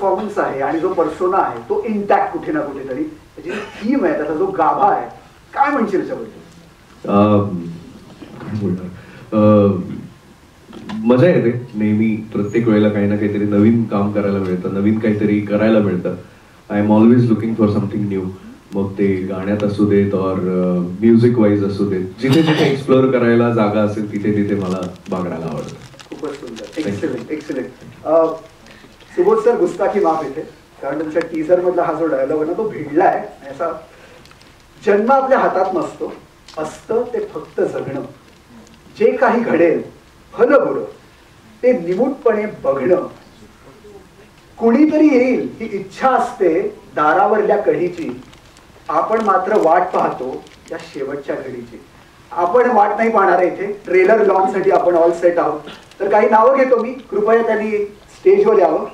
Performance आहे आणि जो पर्सोना आहे तो इंटॅक्ट कुठे ना कुठेतरी, त्याची थीम आहे, त्याचा जो गाभा आहे, काय म्हणशील त्याच्याबद्दल? मजा येते नेहमी, प्रत्येक वेळेला काही ना काहीतरी नवीन काम करायला मिळतं, नवीन काहीतरी करायला मिळतं. I am always looking for something new. मग ते गाण्यात असू देत और म्युझिक वाईज असू देत, जिथे जिथे एक्सप्लोअर करायला जागा असेल तिथे तिथे मला बागडायला आवडतं. खूपच सुंदर, एक्सलेंट एक्सलेंट. सुबोध सर, गुस्ताखी माफ येते, कारण तुमच्या टीझर मधला हा जो डायलॉग आहे ना तो भिडलाय. असा जन्म आपल्या हातात नसतो, असतं ते फक्त जगणं. जे काही घडेल भलं बुरं ते निमूटपणे बघणं. कुणीतरी येईल ही इच्छा असते दारावरल्या कढीची, आपण मात्र वाट पाहतो त्या शेवटच्या घडीची. आपण वाट नाही पाहणार इथे, ट्रेलर लॉन्च साठी आपण ऑल सेट आहोत. तर काही नावं घेतो मी, कृपया त्यांनी स्टेजवर यावं.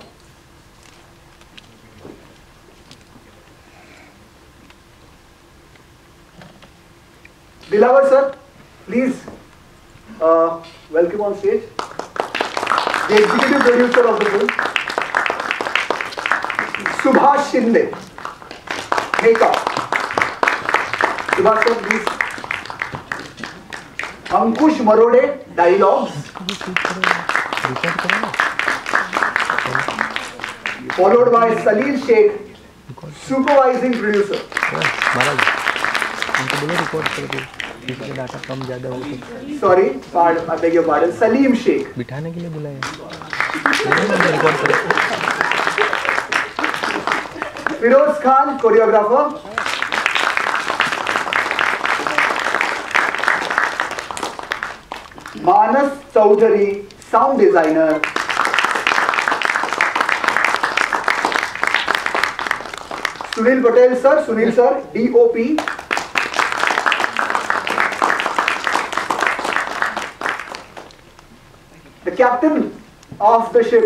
Dilawar sir, please welcome on stage. The executive producer of the film. Subhash Shinde, makeup. Subhash sir please. Ankush Marode, dialogues. Followed by Salil Shaikh, supervising producer. डाटा कम ज्यादा हो तो sorry, I beg your pardon. Salim Shaikh बिठाने के लिए बुलाया. Firoz Khan, choreographer. Manas Chaudhari, sound designer. Sunil Patel sir, Sunil sir, DOP. The captain of the ship,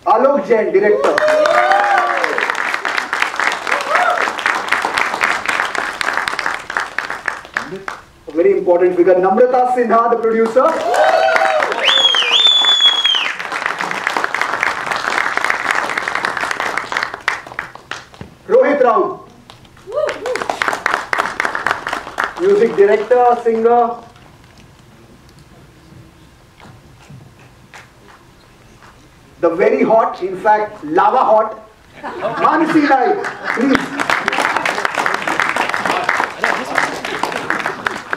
Alok Jain, director. A very important figure. Namrata Sinha, the producer. Rohit Rao, music director, singer. The very hot, in fact, lava hot, Mansi Naik, please.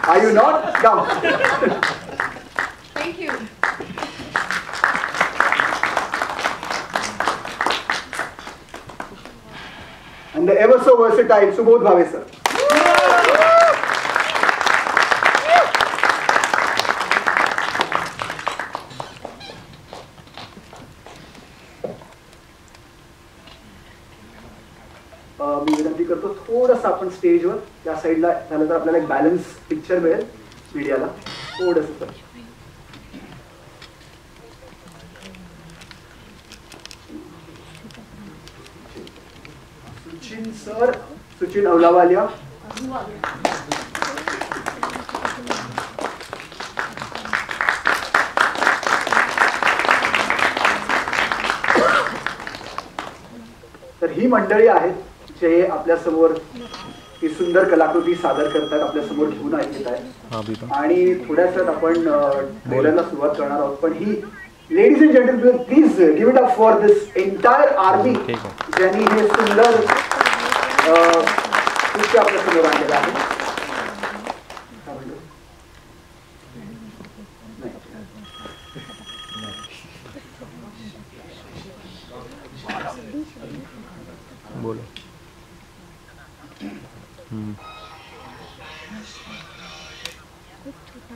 Are you not? Come. Thank you. And the ever so versatile Subodh Bhave sir. मी विनंती करतो थोडंसं आपण स्टेजवर त्या साईडला झालं तर आपल्याला एक बॅलन्स पिक्चर मिळेल मीडियाला. थोडंसं सर. सुचिन सर, सुचिन अवलावालिया. तर ही मंडळी आहेत जे आपल्या समोर ही सुंदर कलाकृती सादर करतात, आपल्या समोर घेऊन येत आहेत. आणि थोड्याच वेळात आपण ट्रेलरला सुरुवात करणार आहोत. पण ही ladies and gentleman, please give it up for this entire army ज्यांनी हे सुंदर दृश्य आपल्या समोर आणलेलं आहे. बोलो.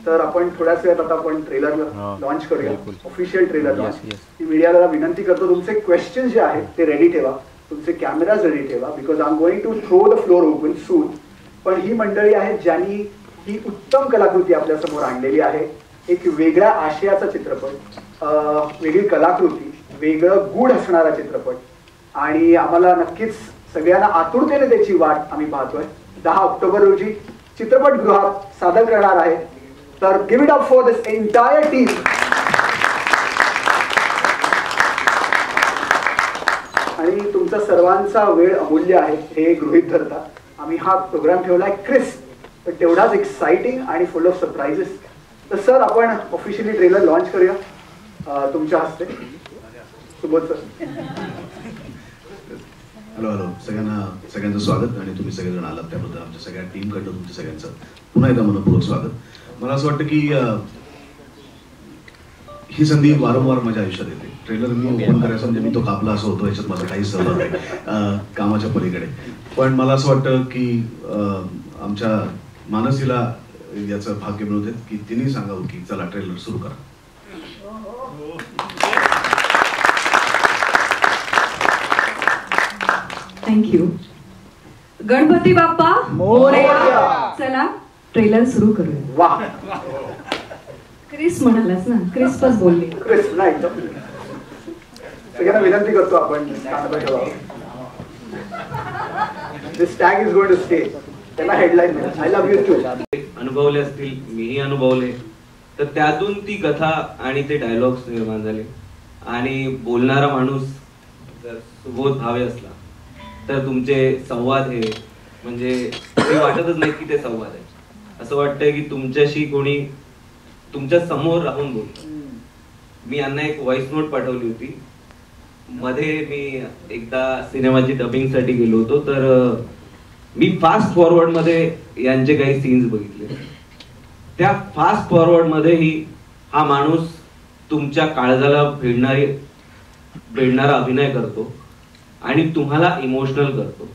तर आपण थोड्याच वेळात आता आपण ट्रेलर लॉन्च करूया, ऑफिशियल ट्रेलर लॉन्च. मीडियाला विनंती करतो तुमचे क्वेश्चन जे आहेत ते रेडी ठेवा, तुमचे कॅमेराज रेडी ठेवा, because I am going to throw the floor open soon. पण ही मंडळी आहेत ज्यांनी ही उत्तम कलाकृती आपल्या समोर आणलेली आहे. एक वेगळ्या आशयाचा चित्रपट, वेगळी कलाकृती, वेगळं गूढ असणारा चित्रपट. आणि आम्हाला नक्कीच सगळ्यांना आतुरतेने त्याची वाट आम्ही पाहतोय. 10 ऑक्टोबर रोजी चित्रपटगृहात सादर करणार आहे. तर give it up for this entire team. सर्वांचा वेळ अमूल्य आहे हे गृहीत धरता आम्ही हा प्रोग्राम ठेवलाय क्रिस्प पण तेवढाच एक्साइटिंग आणि फुल ऑफ सरप्राइजेस. तर सर आपण ऑफिशियली ट्रेलर लॉन्च करूया तुमच्या हस्ते. सुबोध सर. हॅलो सगळ्यांचं स्वागत आणि तुम्ही सगळेजण आलात त्याबद्दल आमच्या सगळ्या टीमकडनं तुमच्या सगळ्यांचं पुन्हा एकदा मनपूर्वक स्वागत. मला असं वाटतं की ही संधी वारंवार माझ्या आयुष्यात येते. ट्रेलर मी ओपन करायचं म्हणजे मी तो कापला असं होतो याच्यात माझा काही सहभाग आहे कामाच्या पलीकडे. पण मला असं वाटतं की आमच्या मानसीला याचं भाग्य मिळवते की तिने सांगावं की चला ट्रेलर सुरू करा. थँक्यू. गणपती बाप्पा मोरया. चला ट्रेलर सुरू करूया. वा क्रिस म्हणालास ना, क्रिस्पच बोलले. क्रिस्प नाही एकदम. सगळ्यांना विनंती करतो आपण this tag is going to stay. त्यांना headline I love you too अनुभवले असतील, मीही अनुभवले. तर त्यातून ती कथा आणि ते डायलॉग्स निर्माण झाले. आणि बोलणारा माणूस जर सुबोध भावे असला तर तुमचे संवाद हे म्हणजे ते वाटतच नाही की ते संवाद आहे. असं वाटतंय की तुमच्याशी कोणी तुमच्या समोर राहून बोलतो. मी यांना एक व्हॉइस नोट पाठवली होती. मध्ये मी एकदा सिनेमाची डबिंग साठी गेलो होतो तर मी फास्ट फॉरवर्ड मध्ये यांचे काही सीन्स बघितले. त्या फास्ट फॉरवर्ड मध्येही हा माणूस तुमच्या काळजाला भिडणारा अभिनय करतो आणि तुम्हाला इमोशनल करतो.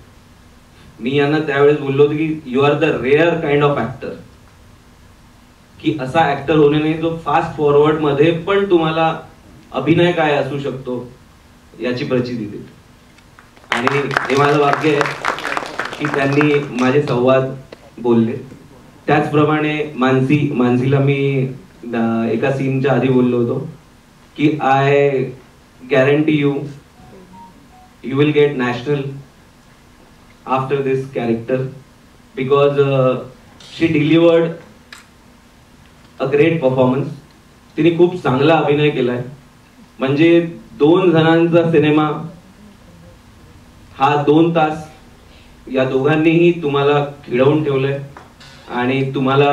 मी यांना त्यावेळेस बोललो होतो की you are the rare kind of actor, की असा ऍक्टर होणे नाही जो फास्ट फॉरवर्ड मध्ये पण तुम्हाला अभिनय काय असू शकतो याची प्रचिती देते. आणि हे माझं भाग्य आहे की त्यांनी माझे संवाद बोलले. त्याचप्रमाणे मानसीला मी एका सीनच्या आधी बोललो होतो की I guarantee you will get national after this character because she delivered a great performance. तिने खूप चांगला अभिनय केलाय. म्हणजे 2 जणांचा सिनेमा हा 2 तास या दोघांनीही तुम्हाला खिळवून ठेवलंय आणि तुम्हाला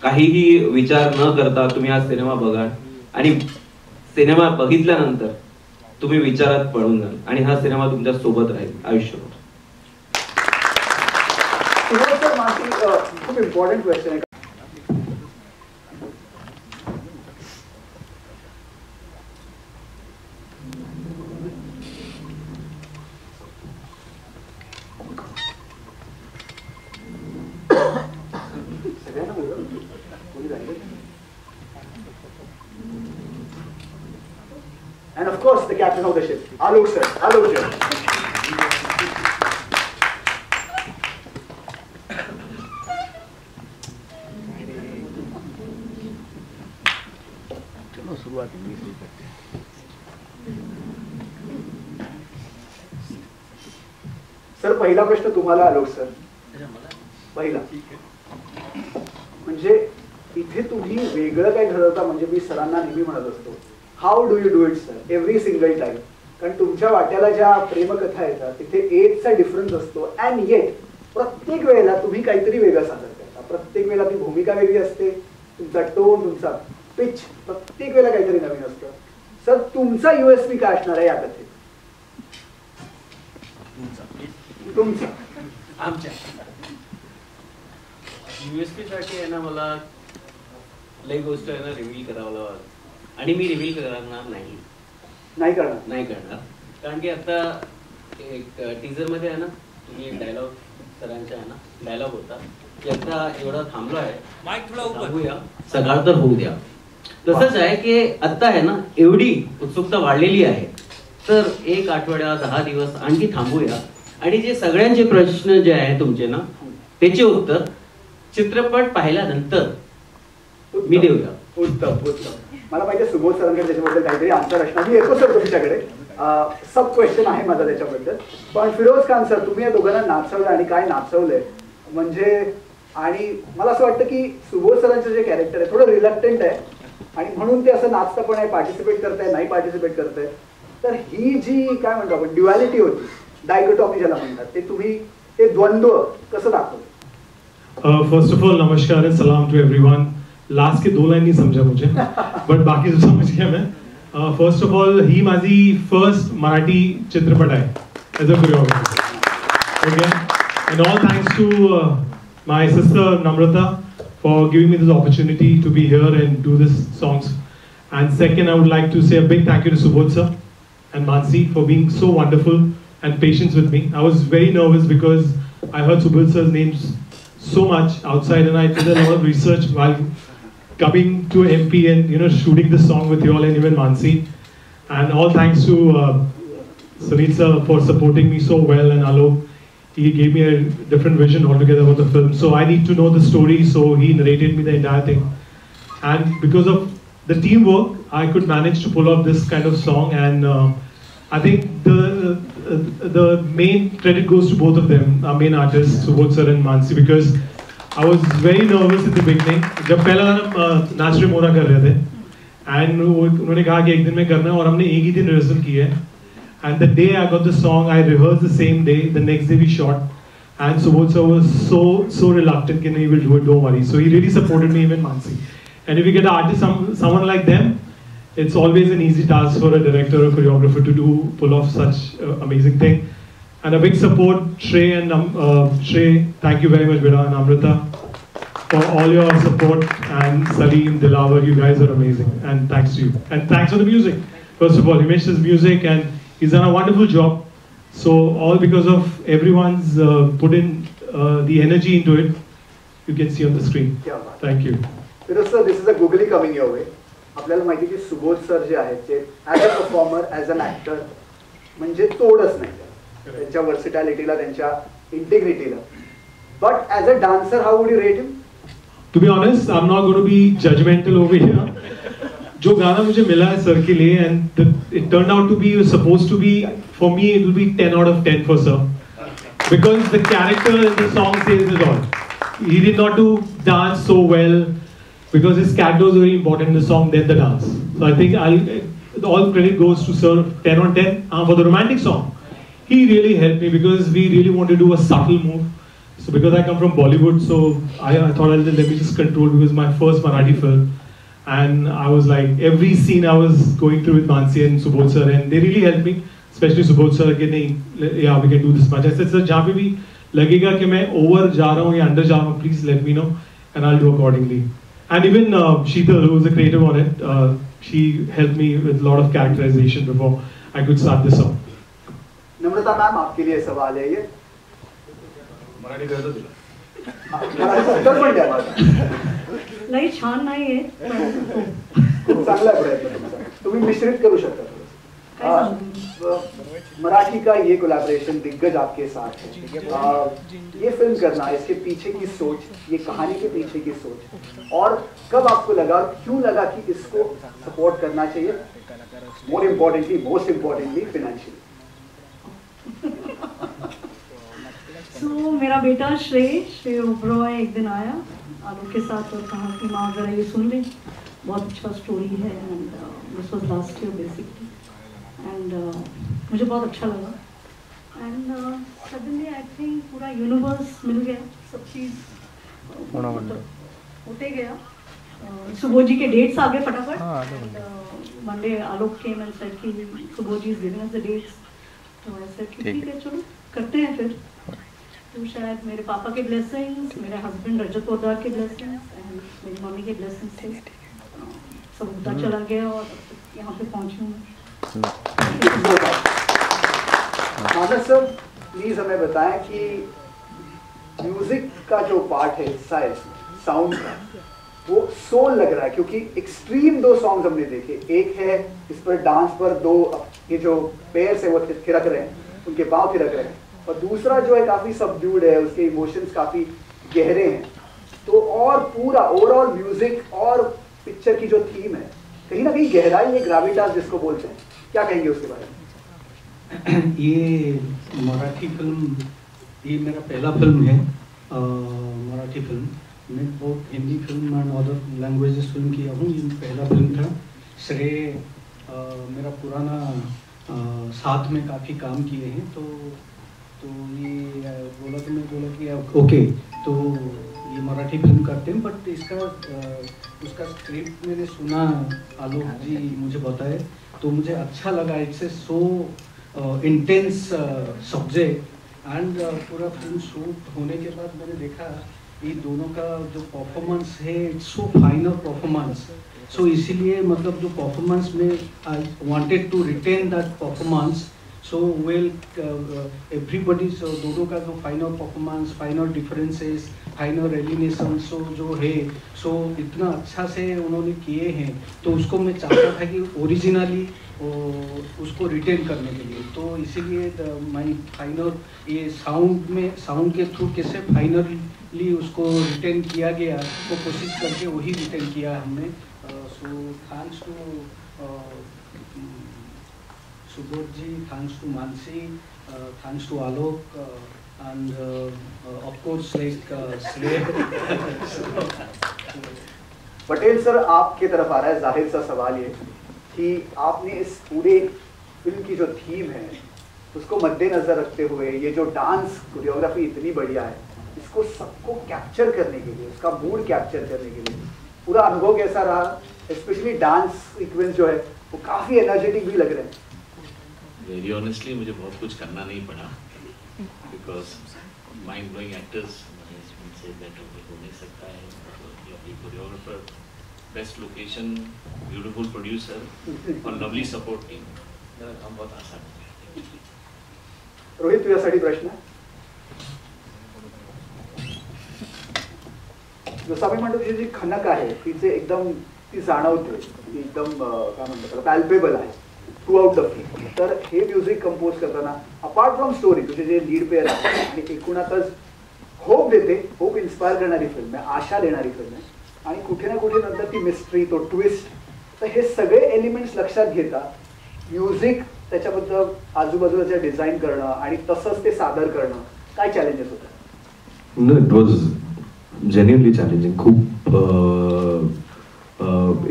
काहीही विचार न करता तुम्ही हा सिनेमा बघा आणि सिनेमा बघितल्यानंतर तुम्ही विचारात पडून जाल आणि हा सिनेमा तुमच्या सोबत राहील आयुष्यभर. खूप इम्पॉर्टंट क्वेश्चन आहे. And of course, the captain of the ship, Alok sir. Alok sir. चलो सुरुवात तीसरी करते. सर पहिला प्रश्न तुम्हाला आलोक सर. पहिला म्हणजे इथे तुम्ही वेगळं काय ठरवता. म्हणजे मी सरांना नेहमी म्हणत असतो how do you do it sir every single time. कारण तुमच्या वाट्याला ज्या प्रेमकथा येतात तिथे एजचा डिफरन्स असतो अँड येट प्रत्येक वेळेला तुम्ही काहीतरी वेगळं सादर करता. प्रत्येक वेळेला ती भूमिका वेगळी असते. तुमचा टोन तुमचा पिच प्रत्येक वेळेला काहीतरी नवीन असतं. सर तुमचा USP काय असणार आहे या कथेत. तुमचा आमच्या USP साठी आहे ना मला लई गोष्ट आहे ना रिव्हील करावं आणि मी रिव्हील करणार नाही करणार. कारण की आता एक टीजर मध्ये आहे ना तुम्ही एक डायलॉग सरांचा आहे ना डायलॉग होता की आता एवढा थांबलो आहे सकाळ तर होऊ द्या. तसंच आहे की आता आहे ना एवढी उत्सुकता वाढलेली आहे तर 1 आठवड्या 10 दिवस आणखी थांबूया आणि जे सगळ्यांचे प्रश्न जे आहे तुमचे ना त्याचे उत्तर चित्रपट पाहिल्यानंतर मी देऊया. उत्तम. मला पाहिजे सुबोध सरांकडे त्याच्याबद्दल काहीतरी आन्सर असणार. मी येतो सर तुमच्याकडे. सब क्वेश्चन आहे माझा त्याच्याबद्दल. पण फिरोज खान सर तुम्ही या दोघांना नाचवलं आणि काय नाचवलंय म्हणजे. आणि मला असं वाटतं की सुबोध सरांचं जे कॅरेक्टर आहे थोडं रिलक्टंट आहे आणि म्हणून ते असं नाचतं पण आहे पार्टिसिपेट करताय नाही पार्टिसिपेट करताय. तर ही जी काय म्हणतो आपण ड्युअलिटी होती डायकोटॉमी ज्याला म्हणतात, ते तुम्ही ते द्वंद्व कसं दाखवलं? फर्स्ट ऑफ ऑल नमस्कार एंड सलाम टू एवरीवन. लास्ट के 2 लाइन नहीं समझा मुझे, बट बाकी तो समझ गया मैं. फर्स्ट ऑफ ऑल ही माझी फर्स्ट मराठी चित्रपट आहे as a choreographer. Okay, and all thanks to my sister Namrata for giving me this opportunity to be here and do this songs. And second, I would like to say a big thank you to Subodh sir and Mansi for being so wonderful and patient with me. I was very nervous because I heard Subodh sir's names so much outside, and I did a lot of research while coming to MP and shooting this song with you all, and even Mansi. And all thanks to Sunil sir for supporting me so well, and Alok. He gave me a different vision altogether about the film. So I need to know the story, so he narrated me the entire thing. And because of the teamwork, I could manage to pull off this kind of song. And I think the main credit goes to both of them, our main artists, Subodh sir and Mansi, because I was very nervous in the beginning. जब पहला गाना नाचरे मोरा कर रहे थे, and उन्होंने कहा कि एक दिन में करना है, और हमने एक ही दिन रिहर्सल की है. And the day I got the song, I rehearsed the same day. The next day we shot, and Subodh sir was so reluctant that he will do it. Don't worry. So he really supported me, even Mansi. And if you get an artist, someone like them, it's always an easy task for a director or choreographer to pull off such amazing thing. And a big support, Shrey and Shrey. Thank you very much, Beda and Amrita, for all your support. And Salim, Dilawar, you guys are amazing. And thanks to you. And thanks for the music. First of all, Himesh does music and he's done a wonderful job. So all because of everyone's put in the energy into it, you can see on the screen. Thank you. Because sir, this is a googly coming your way. आपल्याला माहिती की Subodh sir जे आहेत ते as a performer, as an actor म्हणजे तोडच नाही त्यांच्या वर्सिटॅलिटीला, त्यांच्या इंटिग्रिटीला. But as a dancer, how would you rate him? To be honest, I'm not going to be judgmental over here. जो गाना मुझे मिला है सर के लिए, and it turned out to be supposed to be, for me it will be 10 out of 10 for sir, because the character in the song says it all. He did not do dance so well because his character was very important in the song than the dance. So I think all credit goes to sir. 10 on 10. For the romantic song, he really helped me because we really wanted to do a subtle move. So because I come from Bollywood, so I thought let me just control, because my first Marathi film. And I was like, every scene I was going through with Mansi and Subodh sir, and they really helped me, especially Subodh sir, कि नहीं, yeah, we can do this much. I said, sir, जहाँ पे भी लगेगा कि मैं over जा रहा हूँ या under जा रहा हूँ, please let me know, and I'll do accordingly. And even Sheetal, who was the creative on it, she helped me with a lot of characterization before I could start this song. Namrata ma'am, आपके लिए सवाल है ये. मराठी कळतं तुला? उत्तर पण द्या. लई छान नाहीये, खूप चांगला प्रयत्न तुमचा. तुम्ही मिश्रित करू शकता. मराठी का ये कोलैबोरेशन दिग्गज आपके साथ है. ये फिल्म करना, इसके पीछे की सोच, ये कहानी के पीछे की सोच, और कब आपको लगा, क्यों लगा कि इसको सपोर्ट करना चाहिए, मोस्ट इम्पोर्टेंटली फाइनेंशियली? तो मेरा बेटा श्रेय ओबरॉय एक दिन आया आलोक के साथ और कहा कि माँ जरा ये सुन ले, बहुत अच्छा स्टोरी है. एंड दिस वाज लास्ट ईयर बेसिकली, एंड मुझे बहुत अच्छा लगा. एंड सडनली आई थिंक पूरा यूनिवर्स मिल गया, सब चीज़ होते गया. सुबोध जी के डेट्स आ गए फटाफट. Monday Alok came and said कि Subodh ji is giving us the dates. तो आई सेड कि ठीक है, चलो करते हैं फिर. तो शायद मेरे पापा के ब्लेसिंग्स, मेरे हस्बैंड रजत पोद्दार के ब्लेसिंग्स एंड मेरी मम्मी के ब्लेसिंग्स से सब होता चला गया और यहाँ पे पहुँची हूँ मैं. मानस सर, प्लीज हमें बताएं कि म्यूजिक का जो पार्ट है, हिस्सा है साउंड का, वो सोल लग रहा है, क्योंकि एक्सट्रीम 2 सॉन्ग्स हमने देखे. एक है इस पर डांस पर 2 ये जो पेयर्स है वो थिरक रहे हैं, उनके पाँव थिरक रहे हैं, और दूसरा जो है काफी सबड्यूड है, उसके इमोशंस काफी गहरे हैं. तो और पूरा ओवरऑल म्यूजिक और पिक्चर की जो थीम है, कहीं ना कहीं गहराई है, ग्रेविटास जिसको बोलते हैं, क्या कहेंगे उसके बारे में? ये मराठी फिल्म, ये मेरा पहला फिल्म है, मराठी फिल्म. मैं बहुत Hindi film and other languages film किया हूँ, ये पहला फिल्म था. श्रेय मेरा पुराना साथ में काफ़ी काम किए हैं, तो तो ये बोला तो मैं बोला कि ओके तो ये मराठी फिल्म करते हैं, बट इसका उसका स्क्रिप्ट मैंने सुना, आलोक जी मुझे बताए, तो मुझे अच्छा लगा। It's a so intense subject end पूरा फिल्म शूट होने के बाद मैंने देखा ये दोनों का जो परफॉर्मेंस है it's so final performance. So इसीलिए मतलब जो परफॉर्मेंस में I wanted to retain that performance so well everybody. So दोनों का जो final performance, final differences, final alienation so जो है सो इतना अच्छा से उन्होंने किए हैं, तो उसको मैं चाहता था कि ओरिजिनली उसको रिटेन करने के लिए। तो इसीलिए माई फाइनल ये साउंड के थ्रू कैसे फाइनली उसको रिटेन किया गया वो कोशिश करके वही रिटेन किया हमने। So thanks to Subodh ji, thanks to Mansi, thanks to Alok and of course like Patel sir आपके तरफ आ रहा है जाहिर सा सवाल ये कि आपने इस पूरे फिल्म की जो थीम है उसको मद्देनजर रखते हुए ये जो डांस कोरियोग्राफी इतनी बढ़िया है, इसको सबको कैप्चर करने के लिए, उसका मूड कैप्चर करने के लिए पूरा अनुभव कैसा रहा? स्पेशली डांस सीक्वेंस जो है वो काफी एनर्जेटिक भी लग रहे हैं। वेरी ऑनेस्टली मुझे बहुत कुछ करना नहीं पड़ा, because mind blowing actors say that हो नहीं सकता है, lovely choreographer, best location, beautiful producer और lovely support team, मेरा काम बहुत आसान हो गया। रोहित तुझ्यासाठी प्रश्न जसं आम्ही म्हणतो तुझी जी खनक आहे तिचे एकदम ती जाणवते, एकदम काय म्हणतात पॅल्पेबल आहे थ्रू आउट द फिल्म। तर हे म्युझिक कंपोज करताना अपार्ट फ्रॉम स्टोरी तुझे जे लीड पेअर आहे आणि एकूणातच होप देते, होप इन्स्पायर करणारी फिल्म आहे, आशा देणारी फिल्म आहे आणि कुठे ना कुठे नंतर ती मिस्ट्री, तो ट्विस्ट, तर हे सगळे एलिमेंट्स लक्षात घेता म्युझिक त्याच्याबद्दल आजूबाजूला डिझाईन करणं आणि तसंच ते सादर करणं काय चॅलेंजेस होतं? No, it was genuinely challenging खूप।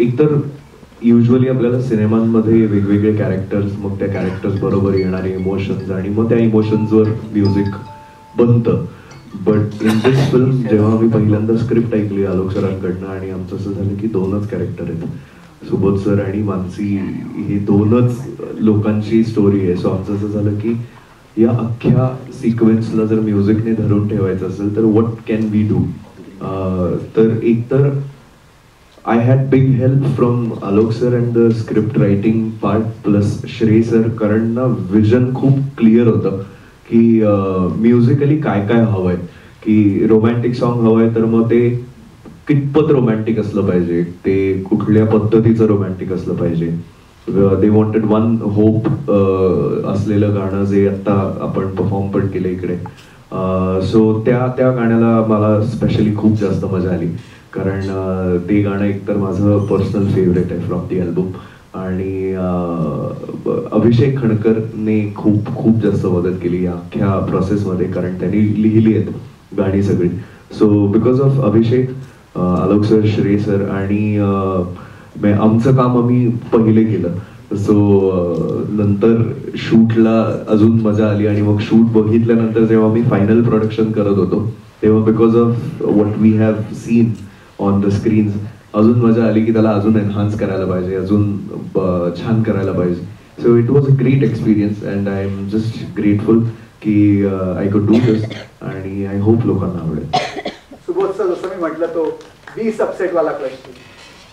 एकतर युजली आपल्याला सिनेमांमध्ये वेगवेगळे कॅरेक्टर्स, मग त्या कॅरेक्टर्स बरोबर येणारे इमोशन्स आणि मग त्या इमोशन्सवर म्युझिक बनतं। बट इन दिस फिल्म जेव्हा आम्ही पहिल्यांदा स्क्रिप्ट ऐकली आलोक सरांकडनं आणि आमचं असं झालं की दोनच कॅरेक्टर आहेत, सुबोध सर आणि मानसी, हे दोनच लोकांची स्टोरी आहे। सो आमचं असं झालं की या अख्ख्या सिक्वेन्सला जर म्युझिकने धरून ठेवायचं असेल तर व्हॉट कॅन वी डू? तर एकतर I had big help from Alok sir and the script writing part plus Shrey sir, कारण ना विजन खूप क्लिअर होतं की म्युझिकली काय काय हवंय, की रोमॅन्टिक सॉन्ग हवंय तर मग ते कितपत रोमॅन्टिक असलं पाहिजे, ते कुठल्या पद्धतीचं रोमॅन्टिक असलं पाहिजे। दे वॉन्टेड वन होप असलेलं गाणं जे आता आपण परफॉर्म पण केलं इकडे। सो त्या गाण्याला मला स्पेशली खूप जास्त मजा आली, कारण ते गाणं एकतर माझं पर्सनल फेवरेट आहे फ्रॉम दी अल्बम आणि अभिषेक खणकरने खूप खूप जास्त मदत केली या अख्ख्या प्रोसेसमध्ये, कारण त्यांनी लिहिली आहेत गाणी सगळी। So because of Abhishek, Alok sir, श्रेय सर आणि आमचं काम आम्ही पहिले केलं। सो नंतर शूटला अजून मजा आली आणि मग शूट बघितल्यानंतर जेव्हा मी फायनल प्रोडक्शन करत होतो तेव्हा because of what we have seen on the screens अजून मजा आली की त्याला अजून एनहान्स करायला पाहिजे, अजून छान करायला पाहिजे। So it was a great experience and I am just grateful की आय कुड डू दिस आणि आय होप लोकांना आवडेल। सुबोध सर, जसं मी म्हटलं तो 20 अपसेटवाला क्वेश्चन,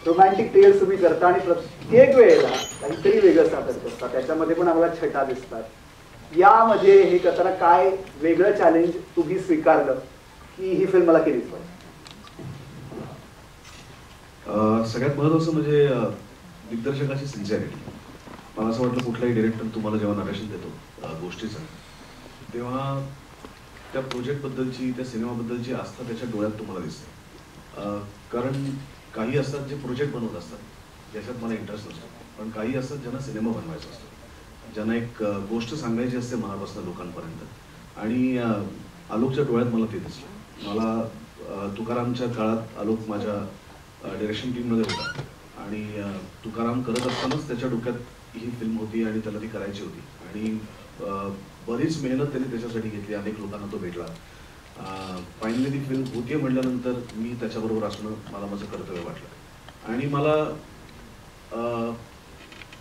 रोमॅन्टिक टेल्स तुम्ही करता आणि प्रत्येक वेळेला काहीतरी वेगळं सादर करता, त्याच्यामध्ये पण आम्हाला छटा दिसतात। यामध्ये हे करताना काय वेगळं चॅलेंज तुम्ही स्वीकारलं की ही फिल्म मला केलीच पाहिजे? सगळ्यात महत्त्वाचं म्हणजे दिग्दर्शकाची सिन्सिअरिटी। मला असं वाटलं कुठलाही डिरेक्टर तुम्हाला जेव्हा नरेशन देतो गोष्टीचं तेव्हा त्या प्रोजेक्टबद्दलची, त्या सिनेमाबद्दलची आस्था त्याच्या डोळ्यात तुम्हाला दिसते। कारण काही असतात जे प्रोजेक्ट बनवत असतात ज्याच्यात मला इंटरेस्ट नसतो, पण काही असतात ज्यांना सिनेमा बनवायचा असतो, ज्यांना एक गोष्ट सांगायची असते मनापासून लोकांपर्यंत। आणि आलोकच्या डोळ्यात मला ते दिसलं। मला तुकारामच्या काळात आलोक माझ्या डिरेक्शन टीममध्ये होता आणि तुकाराम करत असतानाच त्याच्या डोक्यात ही फिल्म होती आणि त्याला ती करायची होती आणि बरीच मेहनत त्यांनी त्याच्यासाठी घेतली. अनेक लोकांना तो भेटला. फायनली ती फिल्म होती म्हटल्यानंतर मी त्याच्याबरोबर असणं मला माझं कर्तव्य वाटलं. आणि मला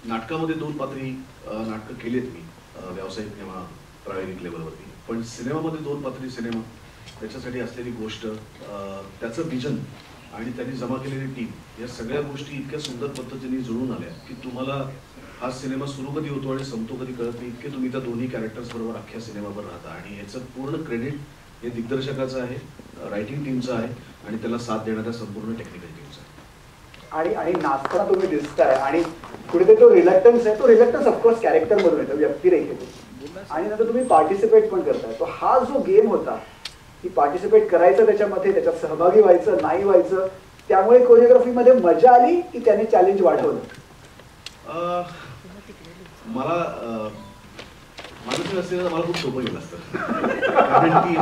नाटकामध्ये 2 पात्री नाटकं केलीत मी, व्यावसायिक किंवा प्रायोगिक लेवलवरती. पण सिनेमामध्ये 2 पात्री सिनेमा, त्याच्यासाठी असलेली गोष्ट, त्याचं विजन आणि त्यांनी जमा केलेली टीम, या सगळ्या गोष्टी इतक्या सुंदर पद्धतीने जुळून आल्या की तुम्हाला हा सिनेमा सुरू कधी होतो आणि संपतो कधी कळत नाही. इतके तुम्ही त्या दोन्ही कॅरेक्टर्स बरोबर अख्ख्या सिनेमावर राहता. आणि याचं पूर्ण क्रेडिट हे दिग्दर्शकाचं आहे, रायटिंग टीमचं आहे आणि त्याला साथ देणाऱ्या संपूर्ण टेक्निकल टीमचं आहे. आणि नाचताना तुम्ही दिसताय आणि कुठेतरी तो रिलक्टन्स आहे, तो रिलक्टन्स ऑफकोर्स कॅरेक्टर मधून येतो, व्यक्तिरेखेतून. आणि नंतर तुम्ही पार्टिसिपेट पण करताय. तो हा जो गेम होता की पार्टिसिपेट करायचं त्याच्यामध्ये, त्याच्यात सहभागी व्हायचं नाही व्हायचं, त्यामुळे कोरिओग्राफीमध्ये मजा आली की त्याने चॅलेंज वाढवलं? मला मानसी असलेलं मला खूप सोपं गेलं असतं, कारण ती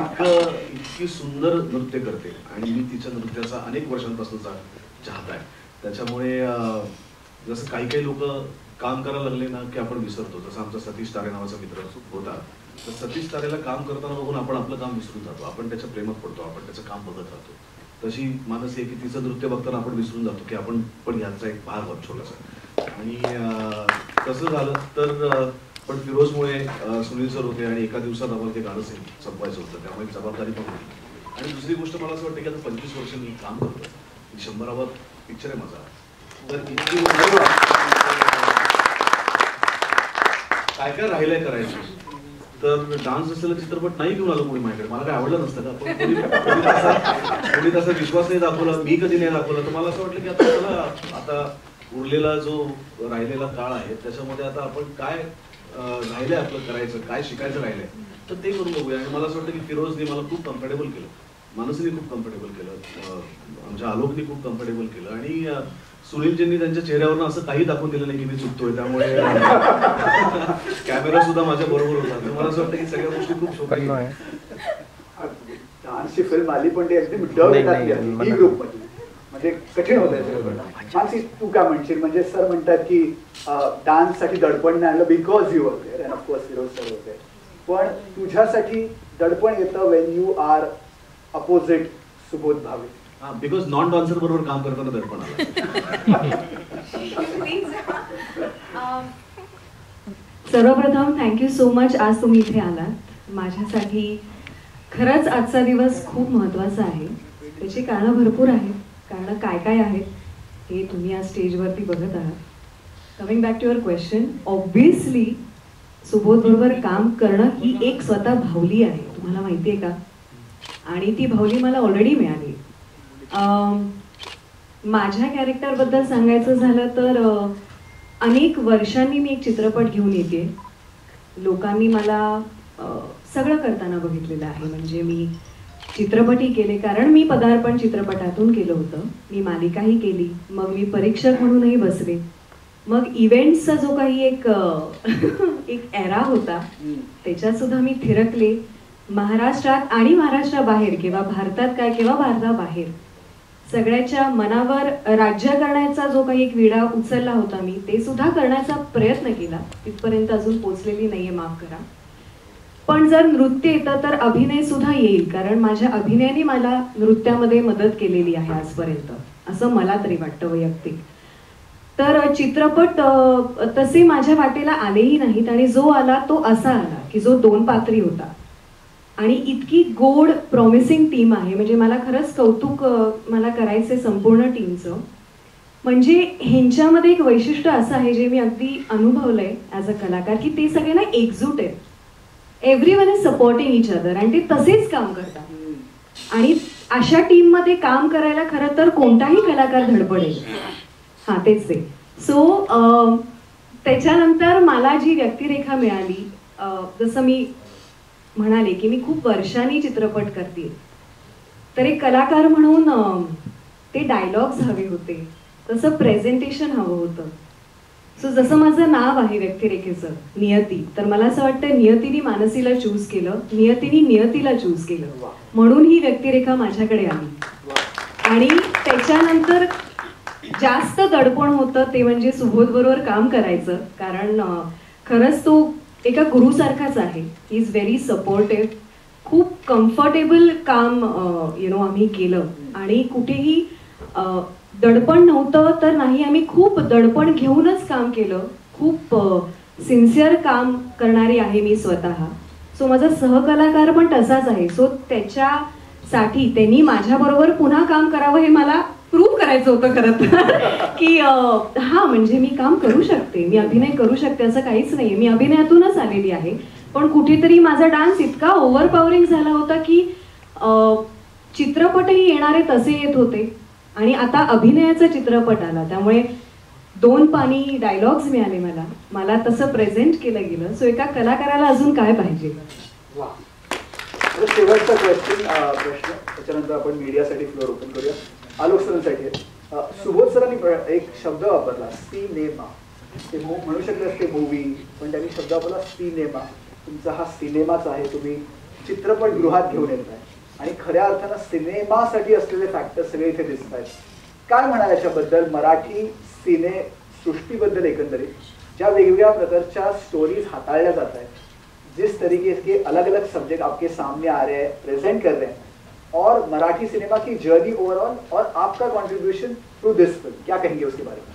इतकी सुंदर नृत्य करते आणि मी तिच्या नृत्याचा अनेक वर्षांपासूनचा चाहता आहे. त्याच्यामुळे जसं काही काही लोक काम करायला लागले ना की आपण विसरतो. जसं आमचा सतीश तारे नावाचा मित्र होता, तर सतीश तारेला काम करताना बघून आपण आपलं काम विसरून जातो, आपण त्याच्या प्रेमात पडतो, आपण त्याचं काम बघत राहतो. तशी मानसी आहे की तिचं नृत्य बघताना आपण विसरून जातो की आपण पण याचा एक भाग होत छोटासा. आणि तसं झालं तर पण फिरोजमुळे सुनील सर होते आणि एका दिवसात आम्हाला ते गाणं संपवायचं होतं, त्यामुळे जबाबदारी पण होती. आणि दुसरी गोष्ट मला असं वाटतं की आता 25 वर्ष मी काम करतो, 100वा पिक्चर आहे माझा. तर इतकी काय काय राहिलंय करायचं. तर डान्स असलेला चित्रपट नाही घेऊन आलो कोणी माझ्याकडे, मला काय आवडलं नसतं का. पण कोणी तसा विश्वास नाही दाखवला, मी कधी नाही दाखवला. तर मला असं वाटलं की आता चला, आता उरलेला जो राहिलेला काळ आहे त्याच्यामध्ये आता आपण काय राहिलंय आपलं करायचं, काय शिकायचं राहिलंय, तर ते करून बघूया. आणि मला असं वाटतं की फिरोजने मला खूप कम्फर्टेबल केलं, मानसीने खूप कम्फर्टेबल केलं, आमच्या आलोकने खूप कम्फर्टेबल केलं. आणि सुनीलजींनी त्यांच्या चेहऱ्यावरनं असं काही दाखवून दिलं नाही की मी चुकतोय, त्यामुळे कॅमेरा सुद्धा माझ्या बरोबर होता. तर मला असं वाटतं की सगळ्या गोष्टी खूप सोप्या आहेत. डान्सची फिल्म आली पण ती एकदम डब येतात ही ग्रुप मध्ये, म्हणजे कठीण होतं. मानसी तू काय म्हणशील? म्हणजे सर म्हणतात की डान्स साठी दडपण नाही आलं because you were there and of course Firoz sir होते, पण तुझ्यासाठी दडपण येतं when you are opposite Subodh Bhave. Because non dancer बरोबर काम करताना दडपण आलं. सर्वप्रथम थँक्यू सो मच, आज तुम्ही इथे आलात. माझ्यासाठी खरंच आजचा दिवस खूप महत्त्वाचा आहे. त्याची कारणं भरपूर आहेत, कारणं काय काय आहेत हे तुम्ही आज स्टेजवरती बघत आहात. Coming back to your question, obviously Subodh बरोबर काम करणं ही एक स्वतः भावली आहे, तुम्हाला माहिती आहे का. आणि ती भावली मला ऑलरेडी मिळाली. माझ्या कॅरेक्टरबद्दल सांगायचं झालं तर अनेक वर्षांनी मी एक चित्रपट घेऊन येते. लोकांनी मला सगळं करताना बघितलेलं आहे. म्हणजे मी चित्रपटही केले, कारण मी पदार्पण चित्रपटातून केलं होतं, मी मालिकाही केली, मग मी परीक्षक म्हणूनही बसले, मग इव्हेंट्सचा जो काही एक एरा होता त्याच्यात सुद्धा मी थिरकले. महाराष्ट्रात आणि महाराष्ट्राबाहेर किंवा भारतात काय किंवा भारताबाहेर सगळ्याच्या मनावर राज्य करण्याचा जो काही एक विडा उचलला होता मी, ते सुद्धा करण्याचा प्रयत्न केला. तिथपर्यंत अजून पोचलेली नाहीये, माफ करा. पण जर नृत्य येतं तर अभिनय सुद्धा येईल, कारण माझ्या अभिनयाने मला नृत्यामध्ये मदत केलेली आहे आजपर्यंत, असं मला तरी वाटतं वैयक्तिक. तर चित्रपट तसे माझ्या वाटेला आलेही नाहीत आणि जो आला तो असा आला की जो 2 पात्री होता आणि इतकी गोड प्रॉमिसिंग टीम आहे. म्हणजे मला खरंच कौतुक मला करायचं संपूर्ण टीमचं. म्हणजे ह्यांच्यामध्ये एक वैशिष्ट्य असं आहे जे मी अगदी अनुभवलंय ॲज अ कलाकार, की ते सगळे ना एकजूट आहेत. Everyone is supporting each other आणि ते तसेच काम करतात. आणि अशा टीममध्ये काम करायला खरं तर कोणताही कलाकार धडपडेल. हां तेच ते. सो त्याच्यानंतर मला जी व्यक्तिरेखा मिळाली, जसं मी म्हणाले की मी खूप वर्षांनी चित्रपट करते, तर एक कलाकार म्हणून ते डायलॉग्स हवे होते, तसं प्रेझेंटेशन हवं होतं. सो जसं माझं नाव आहे व्यक्तिरेखेचं नियती, तर मला असं वाटतं नियतीने मानसीला चूज केलं, नियतीने नियतीला चूज केलं, म्हणून ही व्यक्तिरेखा माझ्याकडे आली. आणि त्याच्यानंतर जास्त दडपण होतं ते म्हणजे सुबोध बरोबर काम करायचं. कारण खरंच तो एका गुरुसारखाच आहे. He is very supportive. खूप कम्फर्टेबल काम आम्ही केलं आणि कुठेही दडपण नव्हतं तर नाही. आम्ही खूप दडपण घेऊनच काम केलं. खूप सिन्सिअर काम करणारी आहे मी स्वतः. सो माझा सहकलाकार पण तसाच आहे. सो त्याच्यासाठी त्यांनी माझ्याबरोबर पुन्हा काम करावं हे मला प्रूव्ह करायचं होतं खरं तर की हा म्हणजे मी काम करू शकते, मी अभिनय करू शकते असं काहीच नाही. मी अभिनयातूनच आलेली आहे. पण कुठेतरी माझा डान्स इतका ओव्हरपॉवरिंग झाला होता की चित्रपटही येणारे तसे येत होते आणि आता अभिनयाचा चित्रपट आला त्यामुळे 2 पानी डायलॉग्स मिळाले मला तसं प्रेझेंट केलं गेलं. सो एका कलाकाराला अजून काय पाहिजे. वा. शेवटचा प्रश्न त्याच्यानंतर आपण मीडियासाठी फ्लोर ओपन करूया. आलोक सरांसाठी सुबोध सरांनी एक शब्द वापरला सिनेमा. ते म्हणू शकले असते मूवी पण त्यांनी शब्द वापरला सिनेमा. तुमचा हा सिनेमाच आहे. तुम्ही चित्रपटगृहात घेऊन येत आहे आणि खऱ्या अर्थानं सिनेमासाठी असलेले फॅक्टर सगळे इथे दिसत आहेत. काय म्हणाल याच्याबद्दल? मराठी सिने सृष्टीबद्दल एकंदरीत ज्या वेगवेगळ्या प्रकारच्या स्टोरीज हाताळल्या जात आहेत, जिस तरीके के अलग अलग सब्जेक्ट आपके सामने आ रहे हैं, प्रेजेंट कर रहे हैं, और मराठी सिनेमा की जर्नी ओवरऑल और आपका कंट्रीब्यूशन थ्रू दिस फिल्म, क्या कहेंगे उसके बारे में?